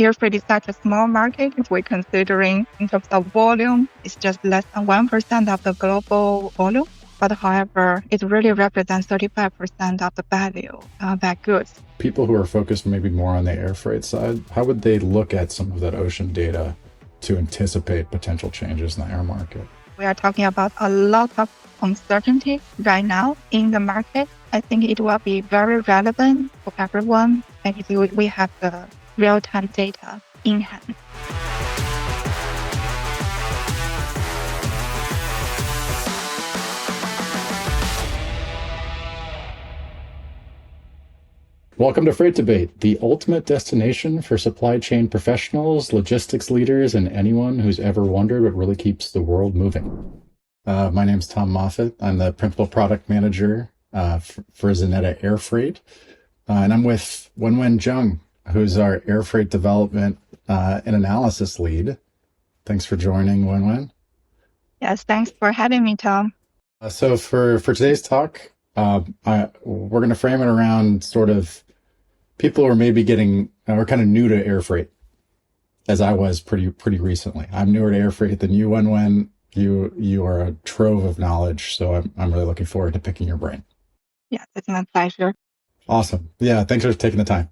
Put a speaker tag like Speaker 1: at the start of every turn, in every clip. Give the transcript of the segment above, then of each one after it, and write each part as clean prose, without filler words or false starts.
Speaker 1: air freight is such a small market. If we're considering in terms of volume, it's just less than 1% of the global volume. But however, it really represents 35% of the value of that goods.
Speaker 2: People who are focused maybe more on the air freight side, how would they look at some of that ocean data to anticipate potential changes in the air market?
Speaker 1: We are talking about a lot of uncertainty right now in the market. I think it will be very relevant for everyone, and if we have the real-time data in hand.
Speaker 2: Welcome to Freight Debate, the ultimate destination for supply chain professionals, logistics leaders, and anyone who's ever wondered what really keeps the world moving. My name's Tom Moffett. I'm the principal product manager for Xeneta Air Freight. And I'm with Wenwen Zhang, who's our air freight development and analysis lead. Thanks for joining, Wenwen.
Speaker 1: Yes, thanks for having me, Tom.
Speaker 2: So for today's talk, we're going to frame it around sort of people who are maybe are kind of new to air freight, as I was pretty recently. I'm newer to air freight than you, Wenwen. You are a trove of knowledge, so I'm really looking forward to picking your brain.
Speaker 1: Yeah, it's my pleasure.
Speaker 2: Awesome. Yeah, thanks for taking the time.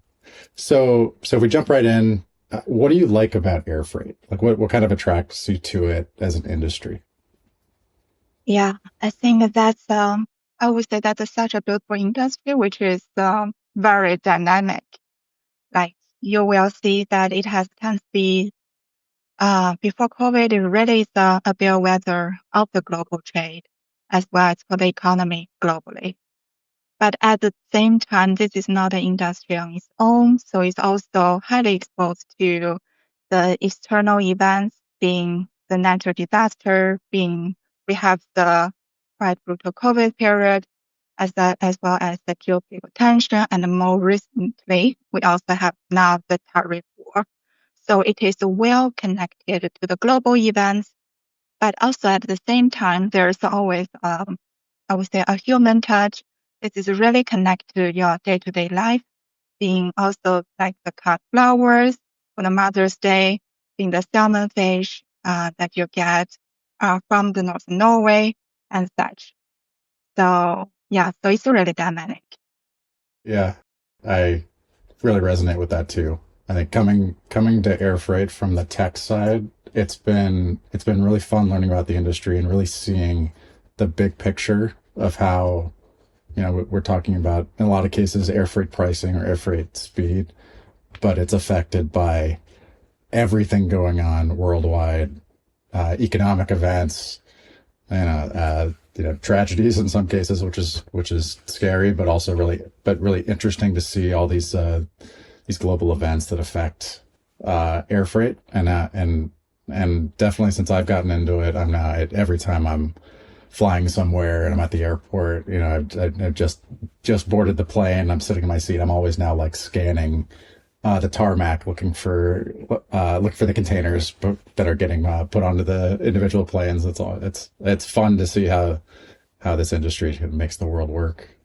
Speaker 2: So if we jump right in, what do you like about air freight? Like what kind of attracts you to it as an industry?
Speaker 1: Yeah, I think that's I would say that's such a beautiful industry, which is very dynamic. Like you will see that it can be before COVID, it really is a bellwether of the global trade as well as for the economy globally. But at the same time, this is not an industry on its own, so it's also highly exposed to the external events, being the natural disaster, being we have the quite brutal COVID period, as well as the geopolitical tension, and more recently, we also have now the tariff war. So it is well connected to the global events, but also at the same time, there's always, I would say, a human touch. This is really connected to your day-to-day life, being also like the cut flowers for the Mother's Day, being the salmon fish that you get from the North Norway and such. So yeah, so it's really dynamic.
Speaker 2: Yeah, I really resonate with that too. I think coming to air freight from the tech side, it's been really fun learning about the industry and really seeing the big picture of how, we're talking about in a lot of cases air freight pricing or air freight speed, but it's affected by everything going on worldwide, economic events, tragedies in some cases, which is scary, but also really interesting to see all these global events that affect air freight, and definitely since I've gotten into it, I'm now every time I'm flying somewhere and I'm at the airport, I've just boarded the plane, I'm sitting in my seat, I'm always now like scanning the tarmac, looking for the containers that are getting put onto the individual planes. It's fun to see how this industry makes the world work.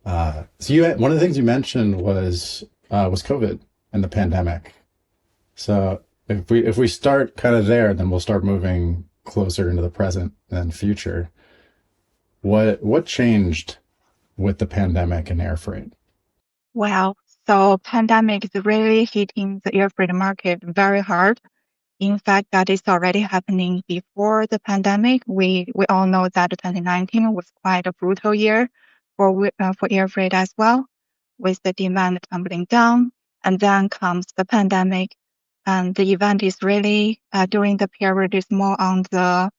Speaker 2: So one of the things you mentioned was COVID and the pandemic. So if we start kind of there, then we'll start moving closer into the present and future. What changed with the pandemic and air freight?
Speaker 1: Wow. So pandemic is really hitting the air freight market very hard. In fact, that is already happening before the pandemic. We all know that 2019 was quite a brutal year for air freight as well, with the demand tumbling down. And then comes the pandemic, and the event is really during the period is more on the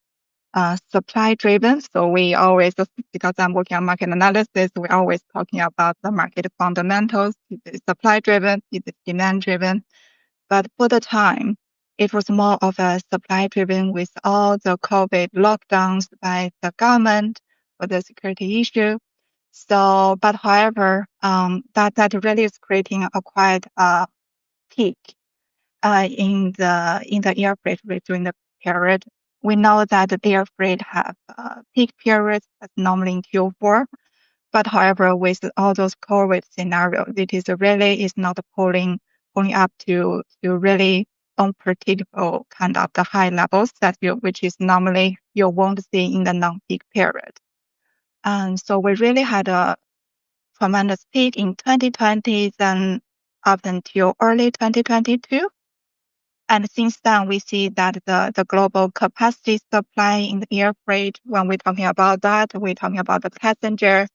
Speaker 1: supply driven. So we always, because I'm working on market analysis, we're always talking about the market fundamentals. Is it supply driven? Is it demand driven? But for the time, it was more of a supply driven with all the COVID lockdowns by the government for the security issue. So, but however, that really is creating a quite peak in the air freight rate during the period. We know that the air freight have peak periods that's normally in Q4, but however, with all those COVID scenarios, it is not pulling going up to really unpredictable kind of the high levels which is normally you won't see in the non-peak period. And so we really had a tremendous peak in 2020, then up until early 2022. And since then, we see that the global capacity supply in the air freight, when we're talking about that, we're talking about the passenger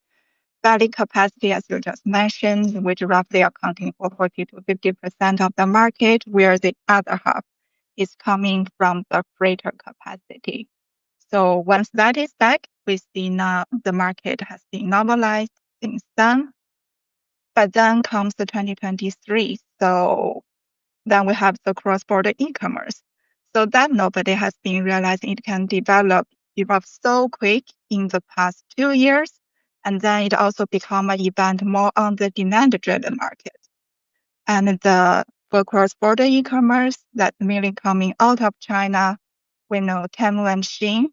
Speaker 1: belly capacity, as you just mentioned, which roughly accounting for 40 to 50% of the market, where the other half is coming from the freighter capacity. So once that is back, we see now the market has been normalized since then. But then comes the 2023. So then we have the cross-border e-commerce. So that nobody has been realizing it can develop so quick in the past 2 years. And then it also become an event more on the demand-driven market. And for cross-border e-commerce, that's mainly coming out of China. We know Temu and Shein,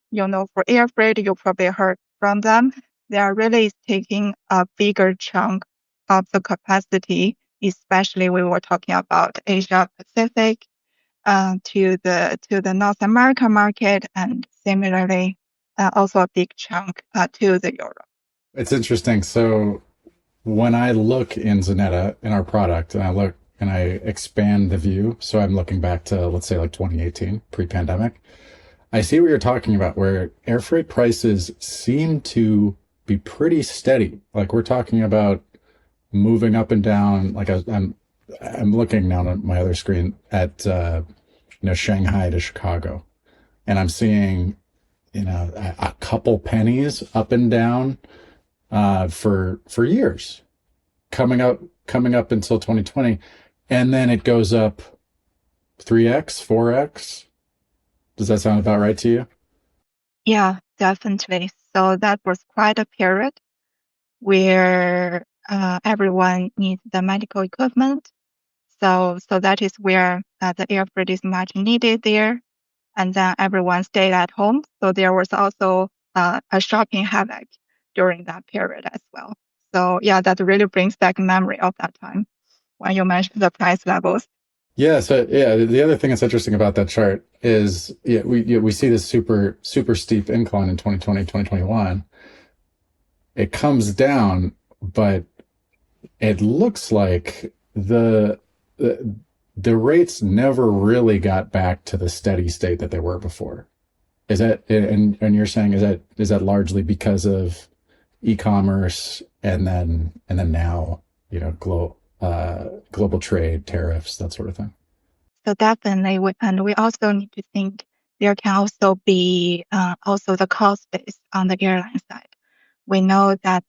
Speaker 1: for air freight, you probably heard from them. They are really taking a bigger chunk of the capacity, especially we were talking about Asia Pacific, to the North America market, and similarly, also a big chunk to the Europe.
Speaker 2: It's interesting. So when I look in Xeneta in our product and I expand the view, so I'm looking back to, let's say, like 2018, pre-pandemic, I see what you're talking about, where air freight prices seem to be pretty steady. Like we're talking about moving up and down. Like I'm looking now on my other screen at Shanghai to Chicago, and I'm seeing a couple pennies up and down for years, coming up until 2020, and then it goes up 3x, 4x. Does that sound about right to you?
Speaker 1: Yeah, definitely. So that was quite a period where everyone needs the medical equipment. So that is where the air freight is much needed there. And then everyone stayed at home. So there was also a shopping havoc during that period as well. So yeah, that really brings back memory of that time when you mentioned the price levels.
Speaker 2: Yeah. So yeah, the other thing that's interesting about that chart is we see this super steep incline in 2020, 2021. It comes down, but it looks like the rates never really got back to the steady state that they were before. Is that, and you're saying, is that largely because of e-commerce and then now, global trade, tariffs, that sort of thing?
Speaker 1: So definitely, we also need to think there can also be also the cost base on the airline side. We know that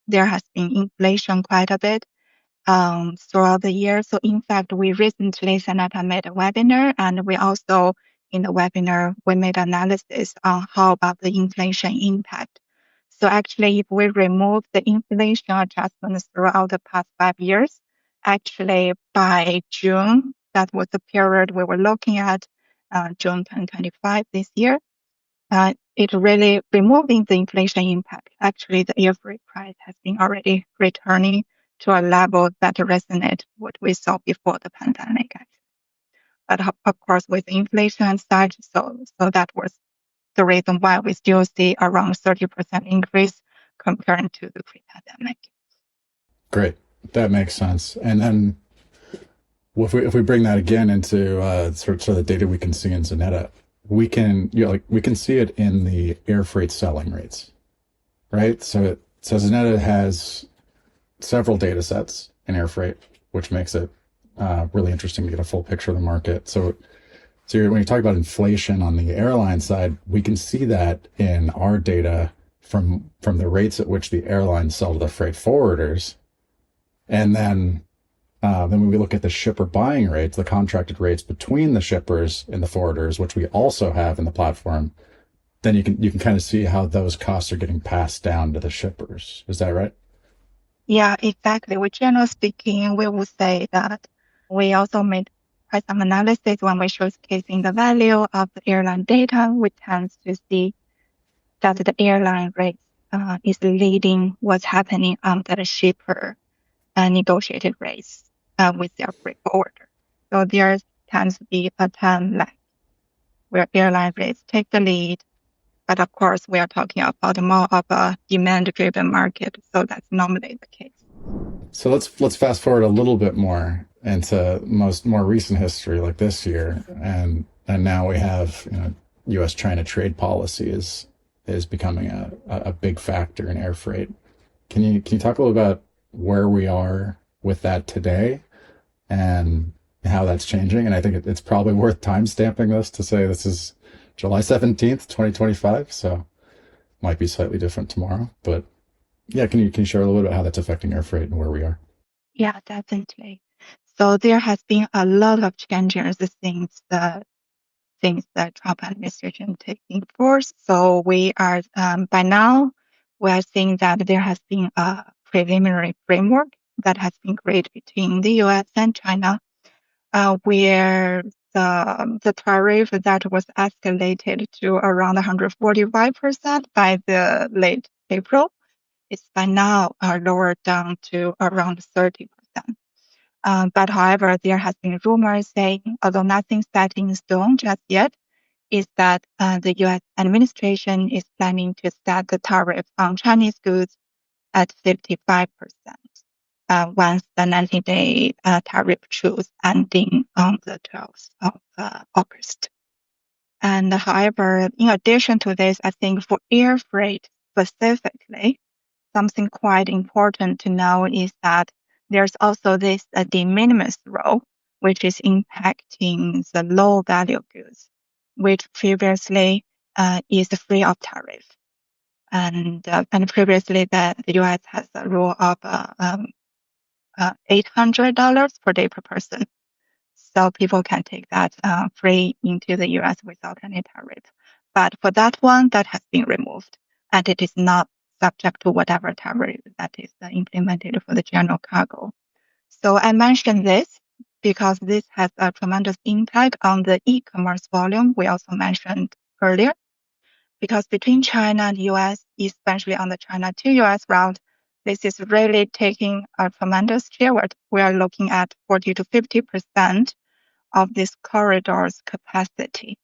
Speaker 1: there has been inflation quite a bit throughout the year. So in fact, we recently Xeneta made a webinar, and we also in the webinar we made analysis on how about the inflation impact. So actually, if we remove the inflation adjustments throughout the past 5 years, actually by June, that was the period we were looking at, June 2025 this year. It really removing the inflation impact. Actually, the air freight price has been already returning to a level that resonate what we saw before the pandemic. Actually. But of course, with inflation and such, so that was the reason why we still see around 30% increase compared to the pre-pandemic.
Speaker 2: Great, that makes sense. And then if we bring that again into sort of the data we can see in Xeneta, we can see it in the air freight selling rates, right? So Xeneta has several data sets in air freight, which makes it really interesting to get a full picture of the market. So when you talk about inflation on the airline side, we can see that in our data from the rates at which the airlines sell to the freight forwarders, and then when we look at the shipper buying rates, the contracted rates between the shippers and the forwarders, which we also have in the platform, then you can kind of see how those costs are getting passed down to the shippers. Is that right?
Speaker 1: Yeah, exactly. With generally speaking, we would say that we also made quite some analysis when we showcasing the value of the airline data. We tend to see that the airline rates is leading what's happening on the shipper negotiated rates. with their freight forwarder. So there tends to be a time lag where airline rates take the lead. But of course, we are talking about more of a demand-driven market, so that's normally the case.
Speaker 2: So let's fast forward a little bit more into more recent history, like this year, and now we have U.S. China trade policy is becoming a big factor in air freight. Can you talk a little about where we are with that today and how that's changing? And I think it's probably worth time stamping this to say this is July 17th, 2025. So might be slightly different tomorrow, but yeah, can you share a little bit about how that's affecting air freight and where we are?
Speaker 1: Yeah, definitely. So there has been a lot of changes since the Trump administration taking force. So we are by now we are seeing that there has been a preliminary framework that has been created between the U.S. and China, where the tariff that was escalated to around 145% by the late April is by now lowered down to around 30%. But however, there has been rumors saying, although nothing set in stone just yet, is that the U.S. administration is planning to set the tariff on Chinese goods at 55% once the 90-day tariff truce ending on the 12th of August. And however, in addition to this, I think for air freight specifically, something quite important to know is that there's also this de minimis rule, which is impacting the low value goods, which previously is free of tariff. And previously the U.S. has a rule of $800 per day per person. So people can take that free into the U.S. without any tariff. But for that one, that has been removed, and it is not subject to whatever tariff that is implemented for the general cargo. So I mentioned this because this has a tremendous impact on the e-commerce volume we also mentioned earlier. Because between China and US, especially on the China to US route, this is really taking a tremendous share. We are looking at 40 to 50% of this corridor's capacity.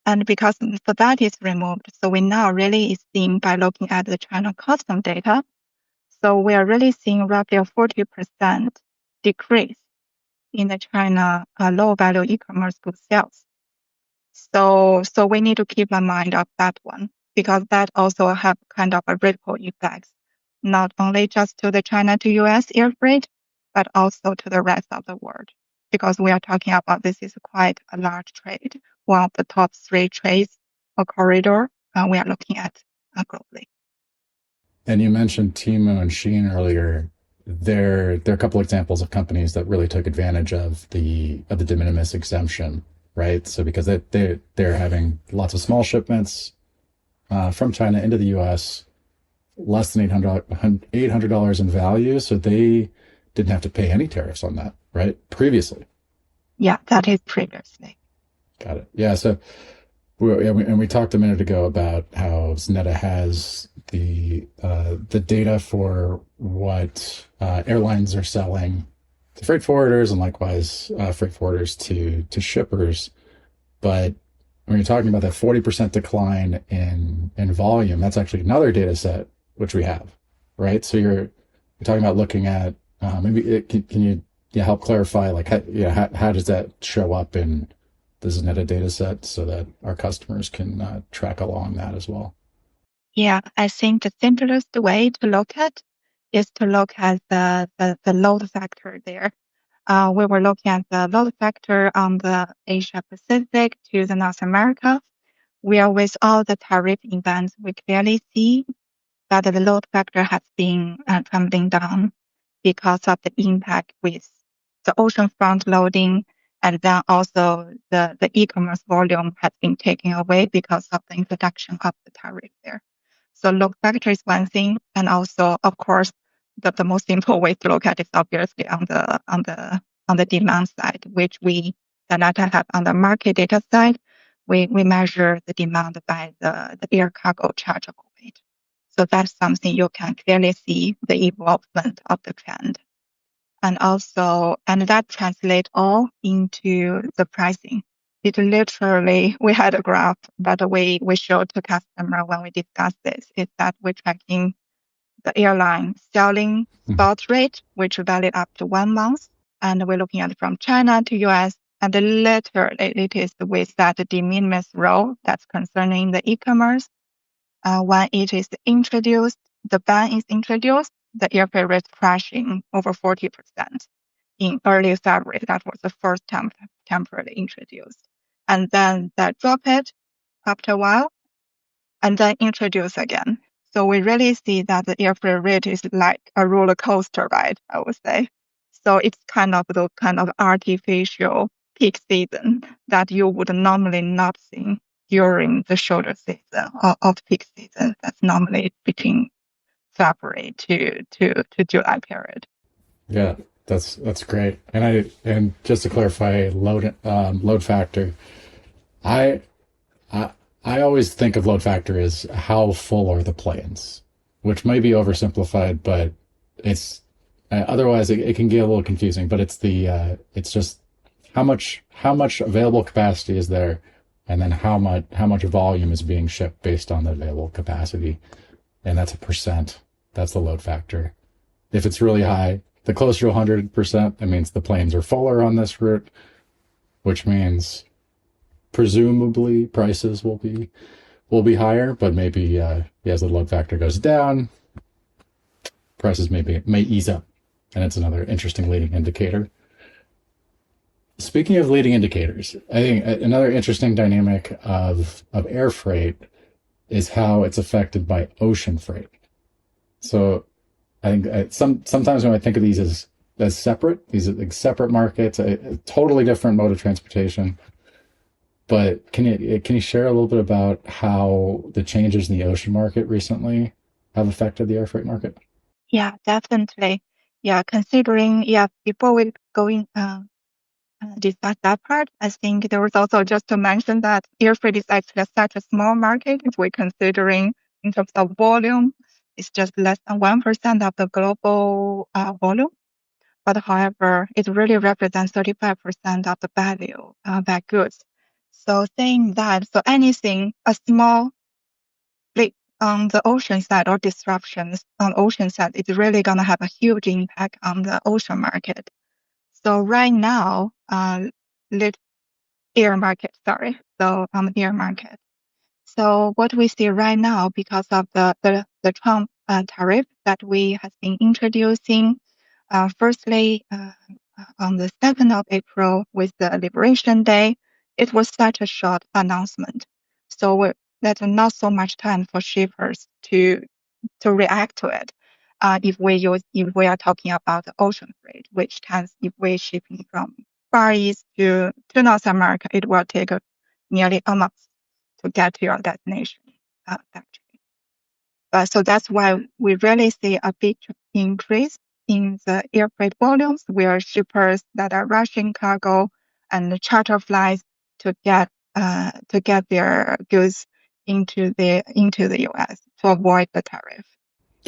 Speaker 1: And because for that is removed, so we now really is seeing by looking at the China custom data, so we are really seeing roughly a 40% decrease in the China low value e-commerce goods sales. So we need to keep in mind of that one because that also have kind of a ripple effects, not only just to the China to US air freight, but also to the rest of the world. Because we are talking about this is quite a large trade, one of the top three trades or corridor we are looking at globally.
Speaker 2: And you mentioned Temu and Shein earlier. There are a couple examples of companies that really took advantage of the de minimis exemption, right? So because they're having lots of small shipments from China into the U.S., less than $800 in value, so they didn't have to pay any tariffs on that, right? Previously.
Speaker 1: Yeah, that is previously.
Speaker 2: Got it. Yeah. So, we talked a minute ago about how Xeneta has the data for what airlines are selling to freight forwarders and likewise freight forwarders to shippers. But when you're talking about that 40% decline in volume, that's actually another data set which we have, right? So you're talking about looking at can you help clarify like how does that show up in the Xeneta data set so that our customers can track along that as well?
Speaker 1: Yeah, I think the simplest way to look at is to look at the load factor there. We were looking at the load factor on the Asia Pacific to the North America, where with all the tariff events, we clearly see that the load factor has been trending down because of the impact with the ocean front loading, and then also the e-commerce volume has been taken away because of the introduction of the tariff there. So load factor is one thing, and also of course the most simple way to look at it is obviously on the demand side, which we Xeneta have on the market data side. We measure the demand by the air cargo chargeable weight. So that's something you can clearly see the evolvement of the trend. And that translate all into the pricing. It literally, we had a graph that we showed to customer when we discussed this, is that we're tracking the airline selling spot rate, which valid up to 1 month. And we're looking at from China to US. And later it is with that de minimis rule that's concerning the e-commerce. When it is introduced, the ban is introduced, the airfare rate crashing over 40% in early February. That was the first time temporarily introduced. And then that drop it after a while and then introduce again. So we really see that the airfare rate is like a roller coaster ride, I would say. So it's kind of the kind of artificial peak season that you would normally not see during the shoulder season of peak season. That's normally between February to July period.
Speaker 2: Yeah, that's great. And just to clarify, load factor. I I I always think of load factor as how full are the planes, which may be oversimplified, but it's otherwise it can get a little confusing. But it's just how much available capacity is there, and then how much volume is being shipped based on the available capacity, and that's a percent. That's the load factor. If it's really high, the closer to 100%, that means the planes are fuller on this route, which means presumably prices will be higher, but maybe as the load factor goes down, prices may ease up, and it's another interesting leading indicator. Speaking of leading indicators, I think another interesting dynamic of air freight is how it's affected by ocean freight. So I think sometimes when I think of these as separate, these are like separate markets, a totally different mode of transportation. But can you share a little bit about how the changes in the ocean market recently have affected the air freight market?
Speaker 1: Yeah, definitely. Yeah, considering, before we go in, discuss that part, I think there was also just to mention that air freight is actually such a small market if we're considering in terms of volume. It's just less than 1% of the global volume. But however, it really represents 35% of the value of that goods. So saying that, so anything, a small blip on the ocean side or disruptions on the ocean side, it's really going to have a huge impact on the ocean market. So right now, air market, sorry. So on the air market. So what we see right now, because of the Trump tariff that we have been introducing, firstly, on the 2nd of April with the Liberation Day, it was such a short announcement. So there's not so much time for shippers to react to it. If we are talking about the ocean freight, which tends, if we're shipping from Far East to North America, it will take nearly a month to get to your destination factory. So that's why we really see a big increase in the air freight volumes, where shippers that are rushing cargo and charter flights to get their goods into the US to avoid the tariff.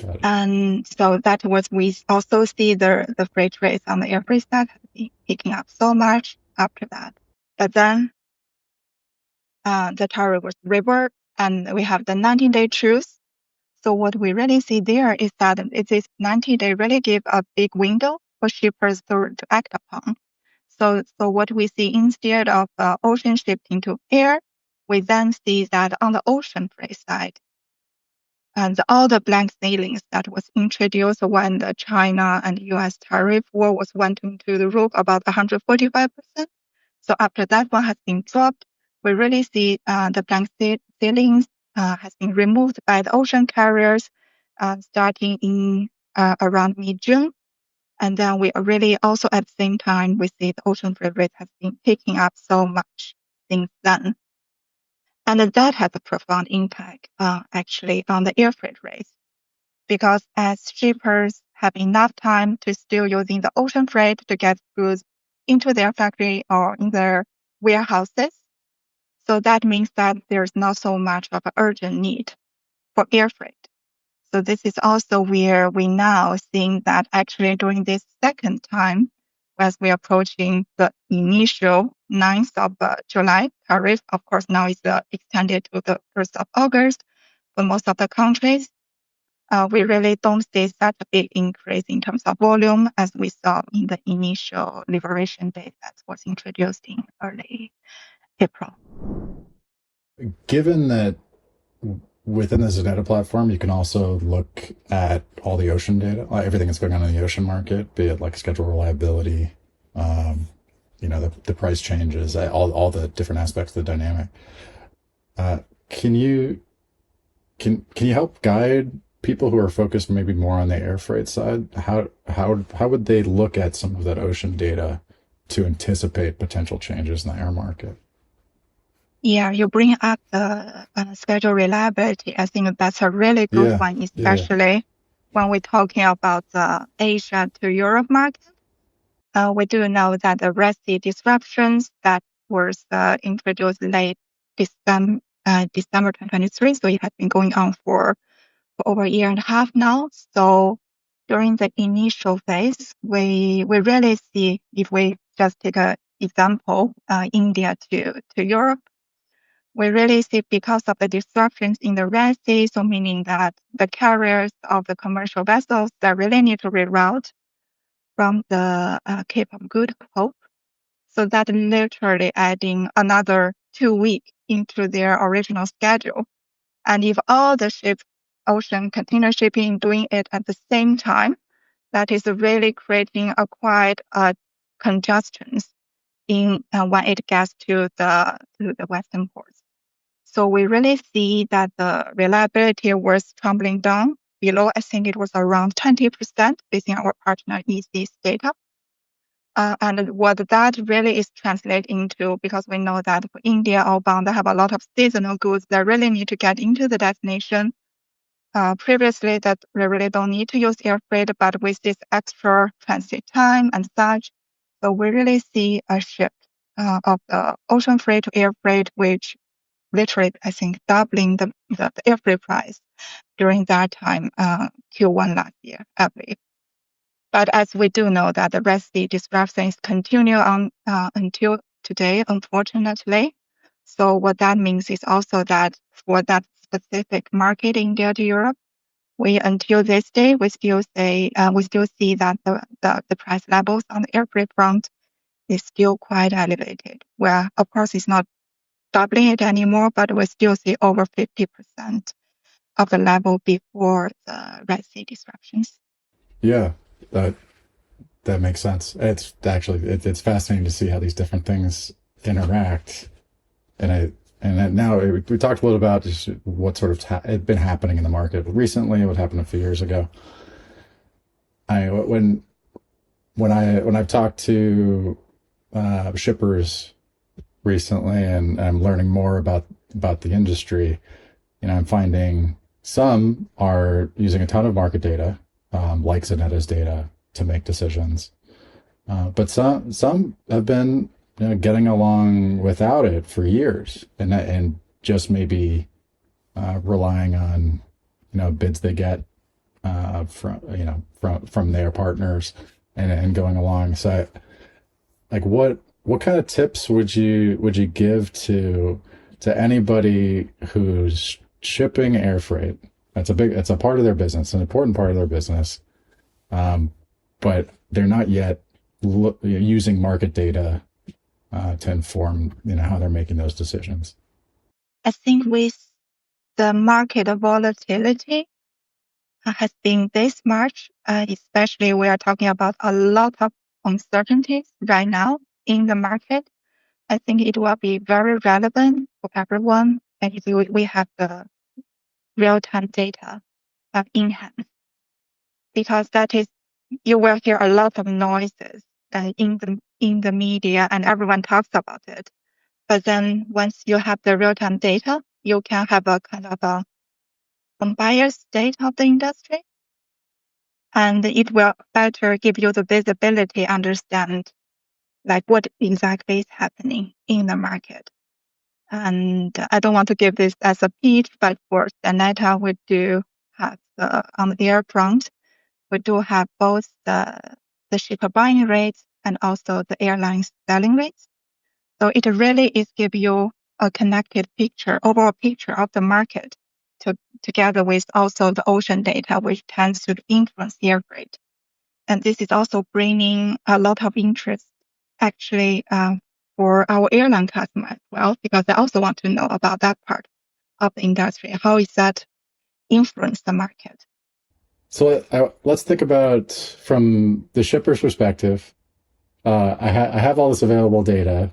Speaker 2: Got it.
Speaker 1: And so that was, we also see the freight rates on the air freight side have been picking up so much after that. But then the tariff was reversed, and we have the 90-day truce. So what we really see there is that this 90-day really give a big window for shippers to act upon. So what we see, instead of ocean shifting to air, we then see that on the ocean freight side, and all the blank sailings that was introduced when the China and US tariff war was went into the roof about 145%. So after that one has been dropped, we really see the blank sailings has been removed by the ocean carriers starting in around mid-June. And then we are really also at the same time, we see the ocean freight rate has been picking up so much since then. And that has a profound impact actually on the air freight rates, because as shippers have enough time to still using the ocean freight to get goods into their factory or in their warehouses. So that means that there's not so much of an urgent need for air freight. So this is also where we now seeing that actually during this second time, as we're approaching the initial 9th of July tariff, of course, now is extended to the 1st of August for most of the countries. We really don't see such a big increase in terms of volume as we saw in the initial liberation date that was introduced in early April.
Speaker 2: Given that within the Xeneta platform, you can also look at all the ocean data, everything that's going on in the ocean market, be it like schedule reliability, the price changes, all the different aspects of the dynamic. Can you help guide people who are focused maybe more on the air freight side? How would they look at some of that ocean data to anticipate potential changes in the air market?
Speaker 1: Yeah, you bring up the schedule reliability. I think that's a really good one, especially when we're talking about the Asia to Europe market. We do know that the Red Sea disruptions that was introduced late December 2023, so it has been going on for over a year and a half now. So during the initial phase, we really see, if we just take an example, India to Europe, we really see because of the disruptions in the Red Sea, so meaning that the carriers of the commercial vessels that really need to reroute from the Cape of Good Hope. So that literally adding another 2 weeks into their original schedule. And if all the ships, ocean container shipping, doing it at the same time, that is really creating a quite congestions in when it gets to the Western ports. So we really see that the reliability was tumbling down below. I think it was around 20% based on our partner EC's data. And what that really is translating into, because we know that for India outbound, they have a lot of seasonal goods that really need to get into the destination. Previously, that we really don't need to use air freight, but with this extra transit time and such, so we really see a shift of the ocean freight to air freight, which literally, I think, doubling the air freight price during that time, Q1 last year, I believe. But as we do know that the Red Sea disruptions continue on until today, unfortunately. So what that means is also that for that specific market, India to Europe, until this day, we still see that the price levels on the air freight front is still quite elevated. Where of course it's not doubling it anymore, but we still see over 50% of the level before the Red Sea disruptions.
Speaker 2: Yeah, that makes sense. It's actually it's fascinating to see how these different things interact. Now we talked a little about just what sort of had been happening in the market recently, what happened a few years ago. When I've talked to shippers recently, and I'm learning more about the industry, I'm finding some are using a ton of market data, like Xeneta's data, to make decisions. But some have been getting along without it for years, and just maybe relying on bids they get from their partners and going along. So, like, what kind of tips would you give to anybody who's shipping air freight? It's a part of their business, an important part of their business, but they're not yet using market data to inform how they're making those decisions.
Speaker 1: I think with the market volatility has been this much, especially we are talking about a lot of uncertainties right now in the market. I think it will be very relevant for everyone, and if we have the real-time data in hand, because that is, you will hear a lot of noises in the media, and everyone talks about it. But then once you have the real-time data, you can have a kind of a unbiased state of the industry, and it will better give you the visibility, understand like what exactly is happening in the market. And I don't want to give this as a pitch, but for Xeneta, we do have on the air front, we do have both the shipper buying rates and also the airlines selling rates. So it really is give you a connected picture, overall picture of the market together with also the ocean data, which tends to influence air freight. And this is also bringing a lot of interest actually for our airline customers as well, because they also want to know about that part of the industry. How is that influence the market?
Speaker 2: So let's think about from the shipper's perspective. I have all this available data,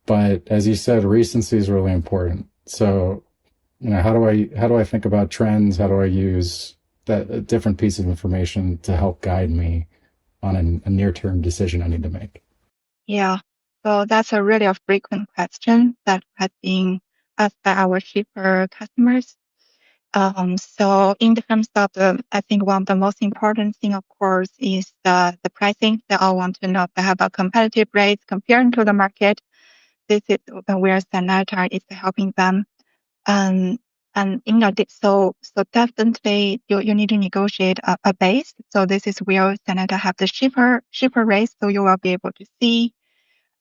Speaker 2: but as you said, recency is really important. So, how do I think about trends? How do I use that a different piece of information to help guide me on a near-term decision I need to make?
Speaker 1: Yeah, so that's a really a frequent question that has been asked by our shipper customers. So in terms of I think one of the most important thing, of course, is the pricing. They all want to know if they have a competitive rates comparing to the market. This is where Xeneta is helping them. And so definitely you need to negotiate a base. So this is where Xeneta have the shipper rates. So you will be able to see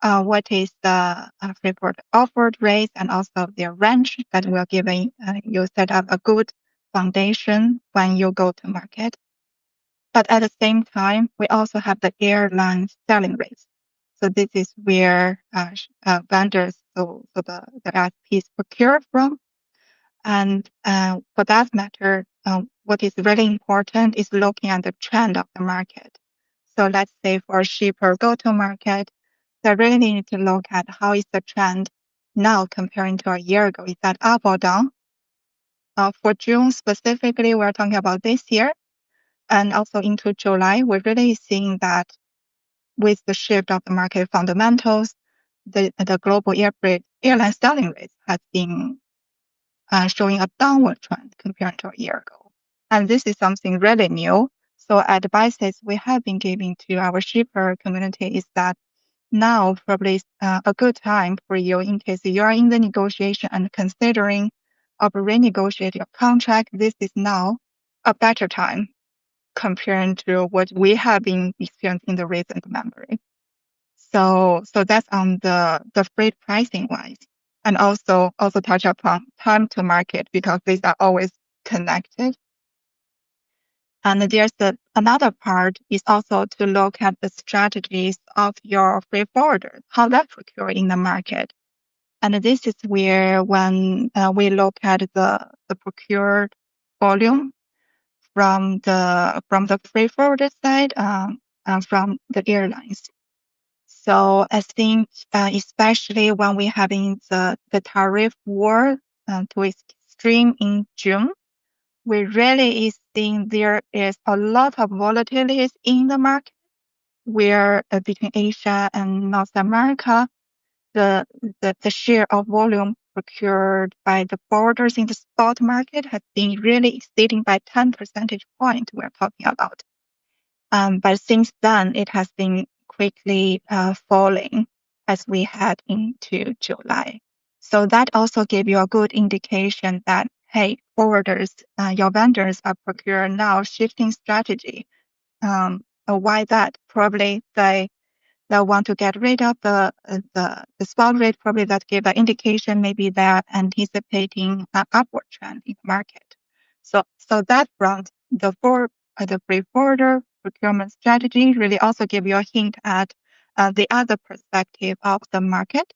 Speaker 1: what is the Freeport offered rate and also their range that will give you set up a good foundation when you go to market. But at the same time, we also have the airline selling rates. So this is where vendors, so the RFPs procure from. And for that matter, what is really important is looking at the trend of the market. So let's say for a shipper go-to-market, they really need to look at how is the trend now comparing to a year ago. Is that up or down? For June specifically, we're talking about this year. And also into July, we're really seeing that with the shift of the market fundamentals, the global airline selling rates has been showing a downward trend compared to a year ago. And this is something really new. So advices we have been giving to our shipper community is that now probably is a good time for you in case you are in the negotiation and considering of renegotiate your contract. This is now a better time comparing to what we have been experiencing in the recent memory. So that's on the freight pricing wise, and also touch upon time to market because these are always connected. And there's another part is also to look at the strategies of your freight forwarder, how that procure in the market. And this is where when we look at the procured volume from the freight forwarder side, from the airlines. So I think especially when we're having the tariff war to its extreme in June, we really is seeing there is a lot of volatilities in the market where between Asia and North America, the share of volume procured by the forwarders in the spot market has been really exceeding by 10 percentage point we're talking about. But since then, it has been quickly falling as we head into July. So that also gave you a good indication that, hey, forwarders, your vendors are procuring now shifting strategy. Why that? Probably they want to get rid of the spot rate. Probably that give an indication. Maybe they're anticipating an upward trend in the market. So that front, the freight forwarder procurement strategy really also give you a hint at the other perspective of the market.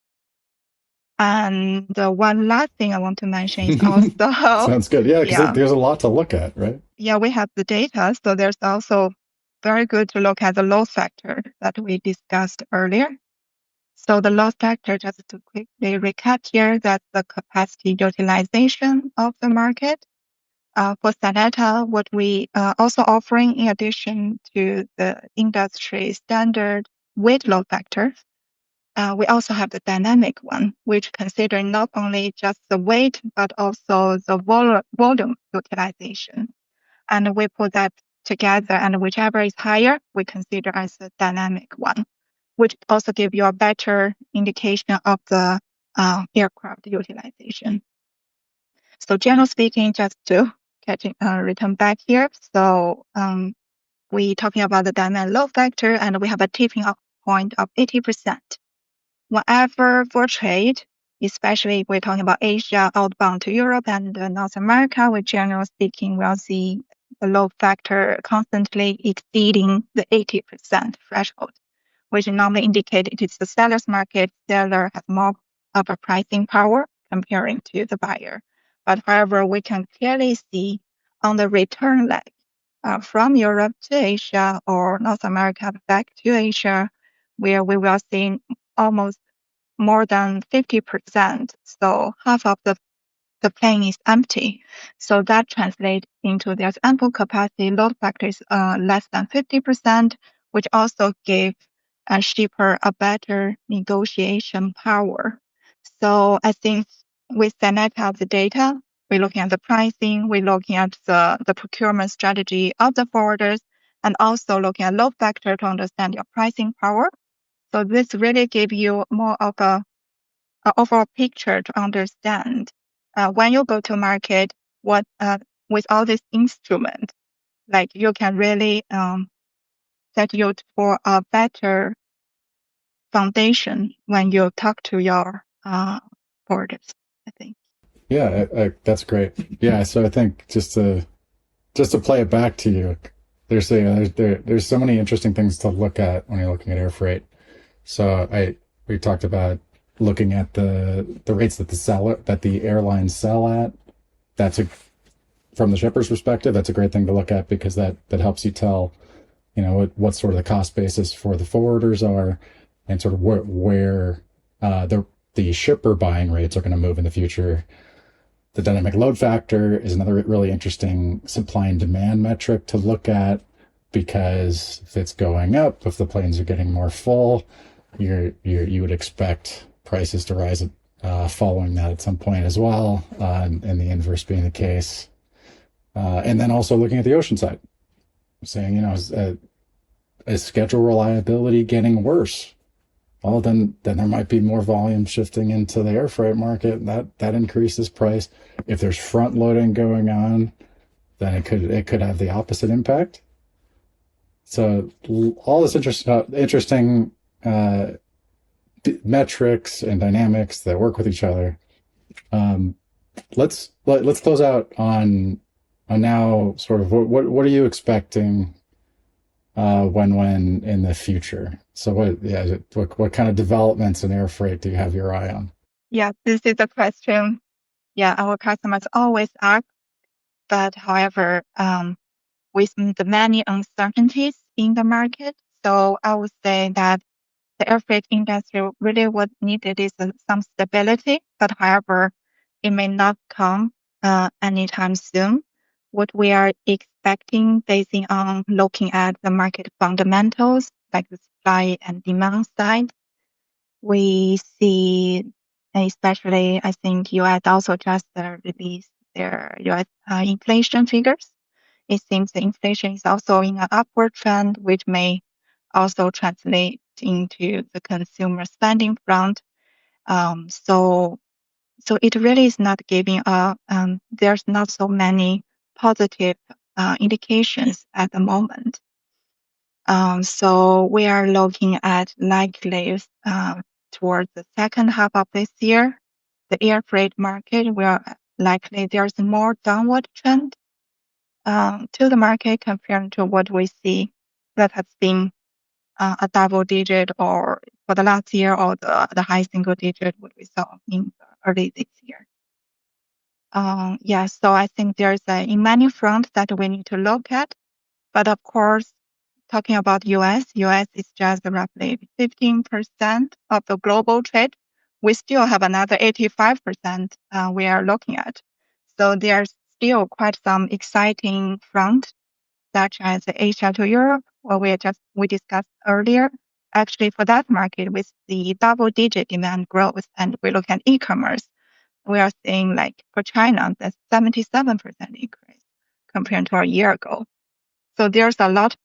Speaker 1: And one last thing I want to mention is also
Speaker 2: Sounds good. Yeah, because
Speaker 1: yeah,
Speaker 2: there's a lot to look at, right?
Speaker 1: yeah, we have the data. So there's also very good to look at the load factor that we discussed earlier. So the load factor, just to quickly recap here, that's the capacity utilization of the market. For Xeneta, what we also offering in addition to the industry standard weight load factor, we also have the dynamic one, which consider not only just the weight, but also the volume utilization. And we put that together, and whichever is higher, we consider as a dynamic one, which also give you a better indication of the aircraft utilization. So generally speaking, just to catching return back here. So we talking about the demand load factor, and we have a tipping point of 80%. Whenever for trade, especially if we're talking about Asia outbound to Europe and North America, we generally speaking will see the load factor constantly exceeding the 80% threshold, which normally indicates it is the seller's market. Seller has more of a pricing power comparing to the buyer. But however, we can clearly see on the return leg from Europe to Asia or North America back to Asia, where we will see almost more than 50%. So half of the plane is empty. So that translates into there's ample capacity. Load factor is less than 50%, which also give a shipper a better negotiation power. So I think with Xeneta the data, we're looking at the pricing, we're looking at the procurement strategy of the forwarders, and also looking at load factor to understand your pricing power. So this really gives you more of a overall picture to understand when you go to market, what with all these instruments, like you can really set you for a better foundation when you talk to your borders, I think.
Speaker 2: Yeah, that's great. Yeah, so I think just to play it back to you, there's so many interesting things to look at when you're looking at air freight. So we talked about looking at the rates that the airlines sell at. That's from the shipper's perspective, that's a great thing to look at because that helps you tell, what sort of the cost basis for the forwarders are, and sort of where the shipper buying rates are going to move in the future. The dynamic load factor is another really interesting supply and demand metric to look at, because if it's going up, if the planes are getting more full, you would expect prices to rise following that at some point as well, and the inverse being the case. And then also looking at the ocean side, saying, is schedule reliability getting worse? Well, then there might be more volume shifting into the air freight market. That increases price. If there's front loading going on, then it could have the opposite impact. So all this interesting metrics and dynamics that work with each other. Let's close out on now sort of what are you expecting when in the future? So what kind of developments in air freight do you have your eye on?
Speaker 1: Yeah, this is a question. Yeah, our customers always ask, but however, with the many uncertainties in the market, so I would say that the air freight industry really what needed is some stability, but however, it may not come anytime soon. What we are expecting based on looking at the market fundamentals, like the supply and demand side, we see, especially I think US also just released their US inflation figures. It seems the inflation is also in an upward trend, which may also translate into the consumer spending front. So it really is not giving there's not so many positive indications at the moment. So we are looking at likely towards the second half of this year, the air freight market will likely there's a more downward trend to the market compared to what we see that has been a double digit or for the last year or the high single digit what we saw in early this year. So I think there's in many fronts that we need to look at, but of course, talking about US is just roughly 15% of the global trade. We still have another 85% we are looking at. So there's still quite some exciting front, such as Asia to Europe, what we discussed earlier. Actually, for that market, with the double-digit demand growth, and we look at e-commerce, we are seeing like for China, that's 77% increase compared to a year ago. So there's a lot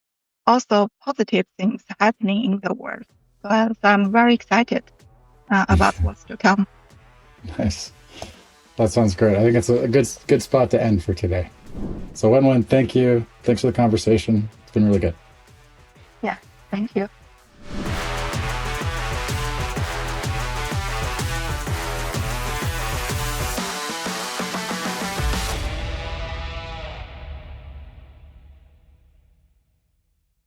Speaker 1: also positive things happening in the world. So I'm very excited about what's to come.
Speaker 2: Nice. That sounds great. I think it's a good spot to end for today. So Wenwen, thank you. Thanks for the conversation. It's been really good.
Speaker 1: Yeah, thank you.